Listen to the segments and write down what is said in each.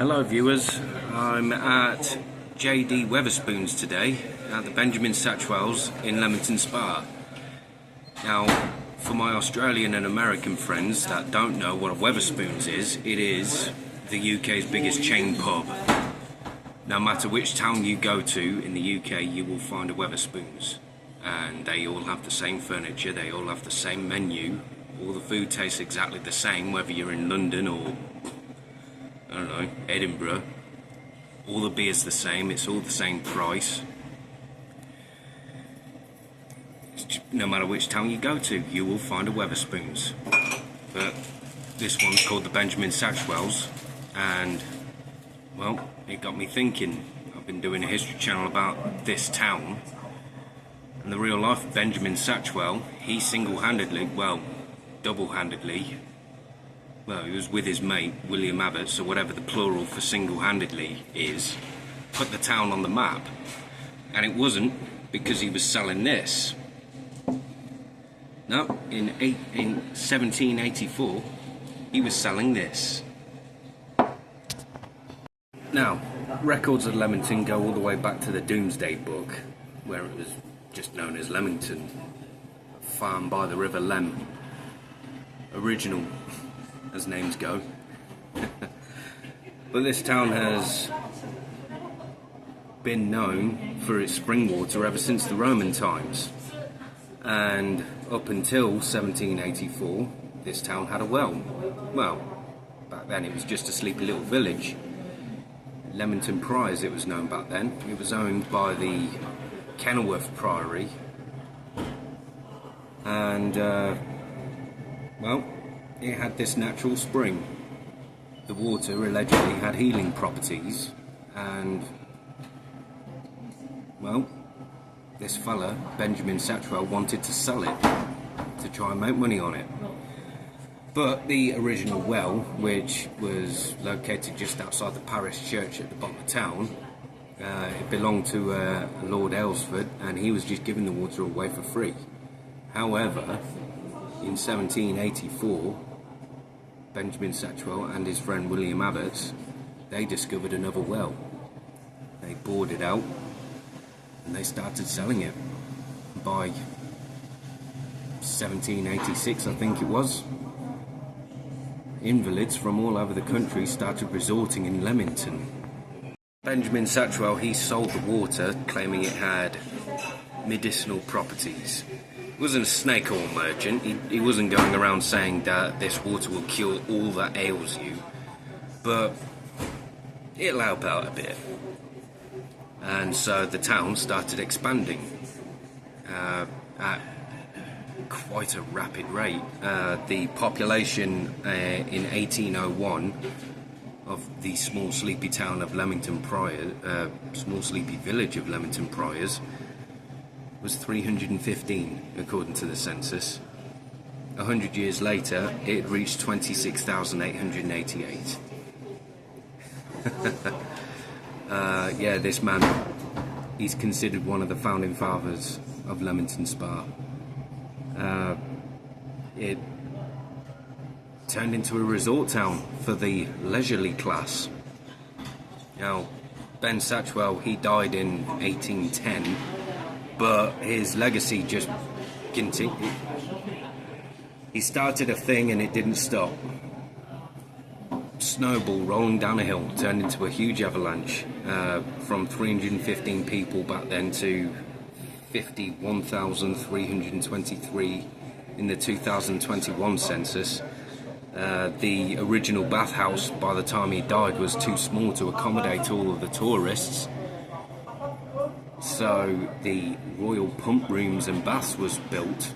Hello viewers, I'm at JD Wetherspoons today at the Benjamin Satchwells in Leamington Spa. Now, for my Australian and American friends that don't know what a Wetherspoons is, it is the UK's biggest chain pub. No matter which town you go to in the UK, you will find a Wetherspoons. And they all have the same furniture, they all have the same menu, all the food tastes exactly the same, whether you're in London or I don't know, Edinburgh. All the beer's the same, it's all the same price. No matter which town you go to, you will find a Wetherspoons. But this one's called the Benjamin Satchwells, and well, it got me thinking. I've been doing a history channel about this town, and the real life Benjamin Satchwell, he single-handedly, well, double-handedly, well, he was with his mate, William Abbots, or whatever the plural for single-handedly is, put the town on the map. And it wasn't because he was selling this. No, in 1784, he was selling this. Now, records of Leamington go all the way back to the Domesday Book, where it was just known as Leamington, a farm by the River Lem. Original, as names go. But this town has been known for its spring water ever since the Roman times, and up until 1784 this town had a well. Well, back then it was just a sleepy little village. Leamington Priors it was known back then. It was owned by the Kenilworth Priory, and well, it had this natural spring. The water allegedly had healing properties, and well, this fella, Benjamin Satchwell, wanted to sell it to try and make money on it. But the original well, which was located just outside the parish church at the bottom of town, it belonged to Lord Aylesford, and he was just giving the water away for free. However, in 1784, Benjamin Satchwell and his friend William Abbots, they discovered another well. They bored it out and they started selling it. By 1786, I think it was, invalids from all over the country started resorting in Leamington. Benjamin Satchwell, he sold the water, claiming it had medicinal properties. He wasn't a snake oil merchant. He wasn't going around saying that this water will cure all that ails you, but it'll help out a bit. And so the town started expanding at quite a rapid rate. The population in 1801 of the small sleepy town of Leamington Priors, small sleepy village of Leamington Priors, was 315 according to the census. 100 years later it reached 26,888. Yeah, this man, he's considered one of the founding fathers of Leamington Spa. It turned into a resort town for the leisurely class. Now, Ben Satchwell, he died in 1810, but his legacy just continued. He started a thing and it didn't stop. Snowball rolling down a hill turned into a huge avalanche, from 315 people back then to 51,323 in the 2021 census. The original bathhouse, by the time he died, was too small to accommodate all of the tourists. So the royal pump rooms and baths was built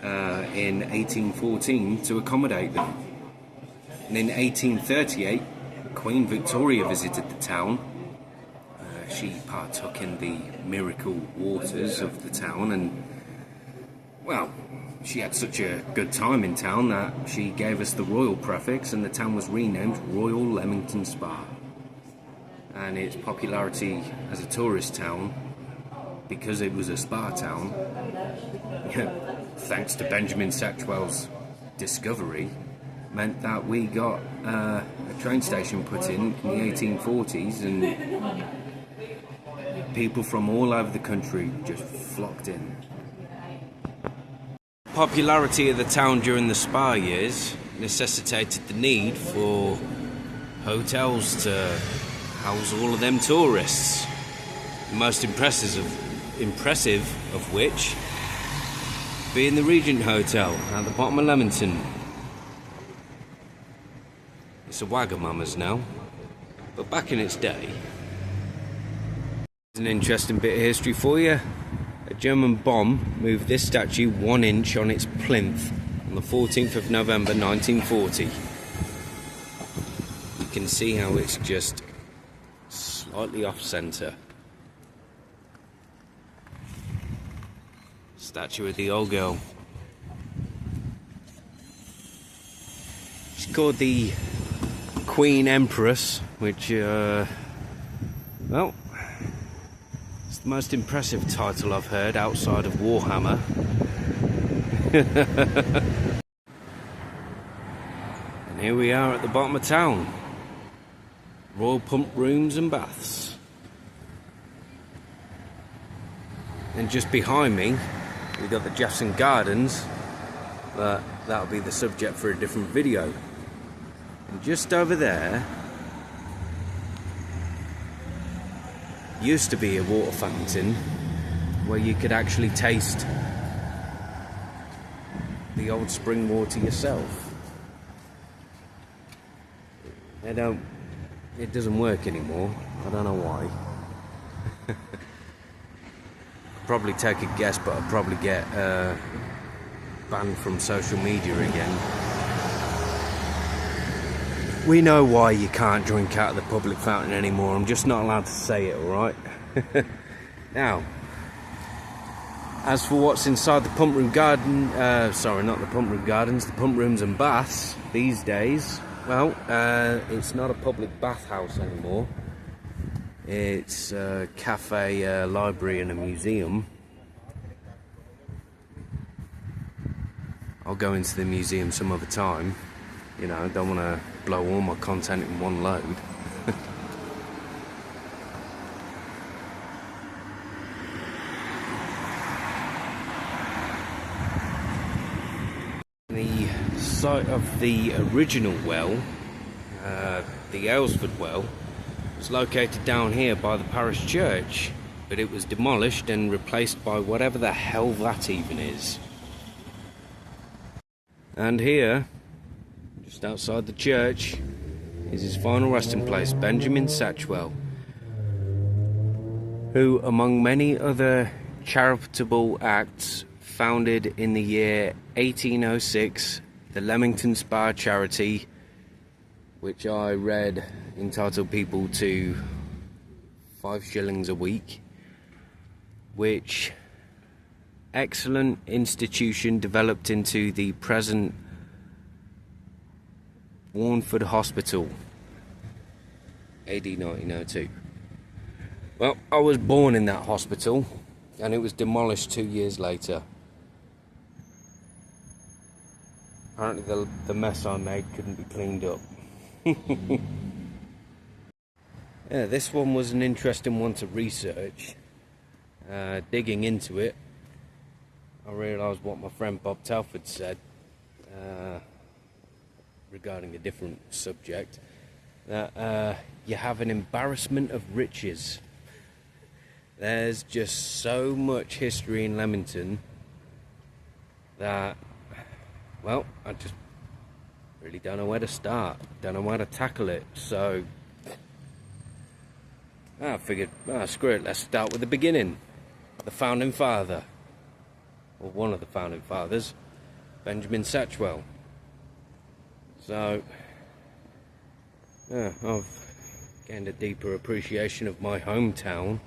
in 1814 to accommodate them. And in 1838, Queen Victoria visited the town. She partook in the miracle waters of the town, and well, she had such a good time in town that she gave us the royal prefix, and the town was renamed Royal Leamington Spa. And its popularity as a tourist town, because it was a spa town, thanks to Benjamin Satchwell's discovery, meant that we got a train station put in the 1840s, and people from all over the country just flocked in. Popularity of the town during the Spa years necessitated the need for hotels to house all of them tourists. The most impressive of which being the Regent Hotel at the bottom of Leamington. It's a Wagamama's now, but back in its day. An interesting bit of history for you. A German bomb moved this statue 1 inch on its plinth on the 14th of November 1940. You can see how it's just slightly off centre. Statue of the old girl. She's called the Queen Empress, which, well, it's the most impressive title I've heard outside of Warhammer. And here we are at the bottom of town. Royal pump rooms and baths. And just behind me, we've got the Jefferson Gardens, but that'll be the subject for a different video. And just over there used to be a water fountain where you could actually taste the old spring water yourself. It doesn't work anymore. I don't know why. Probably take a guess, but I'll probably get banned from social media again. We know why you can't drink out of the public fountain anymore. I'm just not allowed to say it, alright? Now, as for what's inside the pump room garden, sorry, not the pump room gardens, the pump rooms and baths these days, well, it's not a public bathhouse anymore. It's a cafe, a library and a museum. I'll go into the museum some other time. You know, I don't want to blow all my content in one load. The site of the original well, the Aylesford well, was located down here by the parish church, but it was demolished and replaced by whatever the hell that even is. And here, just outside the church, is his final resting place, Benjamin Satchwell, who, among many other charitable acts, founded in the year 1806 the Leamington Spa charity, which I read entitled people to 5 shillings a week, which excellent institution developed into the present Warnford Hospital, AD 1902. Well, I was born in that hospital and it was demolished 2 years later. Apparently the mess I made couldn't be cleaned up. Yeah, this one was an interesting one to research. Digging into it, I realised what my friend Bob Telford said regarding a different subject, that you have an embarrassment of riches. There's just so much history in Leamington that, well, I just really don't know where to start, don't know where to tackle it, so I figured, screw it, let's start with the beginning. The founding father, or one of the founding fathers, Benjamin Satchwell. So, I've gained a deeper appreciation of my hometown.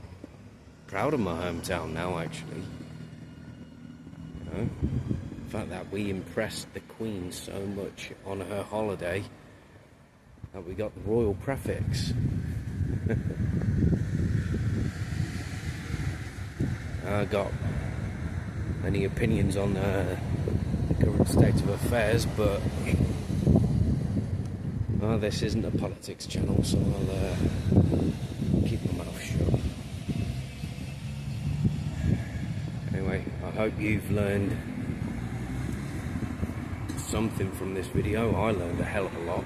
Proud of my hometown now, actually. You know, the fact that we impressed the Queen so much on her holiday that we got the royal prefix. I got many opinions on the current state of affairs, but Well, this isn't a politics channel, so I'll keep my mouth shut. Anyway, I hope you've learned something from this video. I learned a hell of a lot.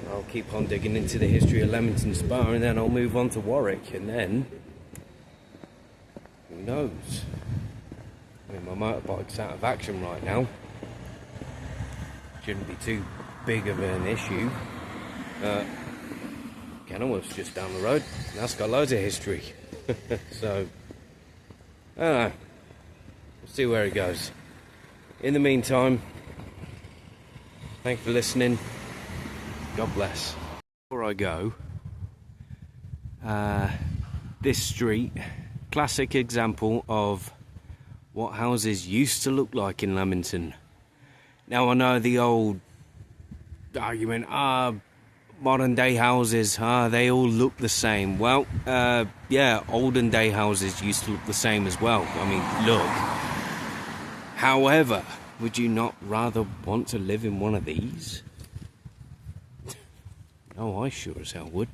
I'll keep on digging into the history of Leamington Spa, and then I'll move on to Warwick, and then who knows? I mean, my motorbike's out of action right now. Shouldn't be too big of an issue. Kenilworth's just down the road, and that's got loads of history. So, I don't know. We'll see where it goes. In the meantime, thanks for listening. God bless. Before I go, this street, classic example of what houses used to look like in Leamington. Now I know the old argument, modern day houses, they all look the same. Well, yeah, olden day houses used to look the same as well. I mean, look. However, would you not rather want to live in one of these? Oh, I sure as hell would.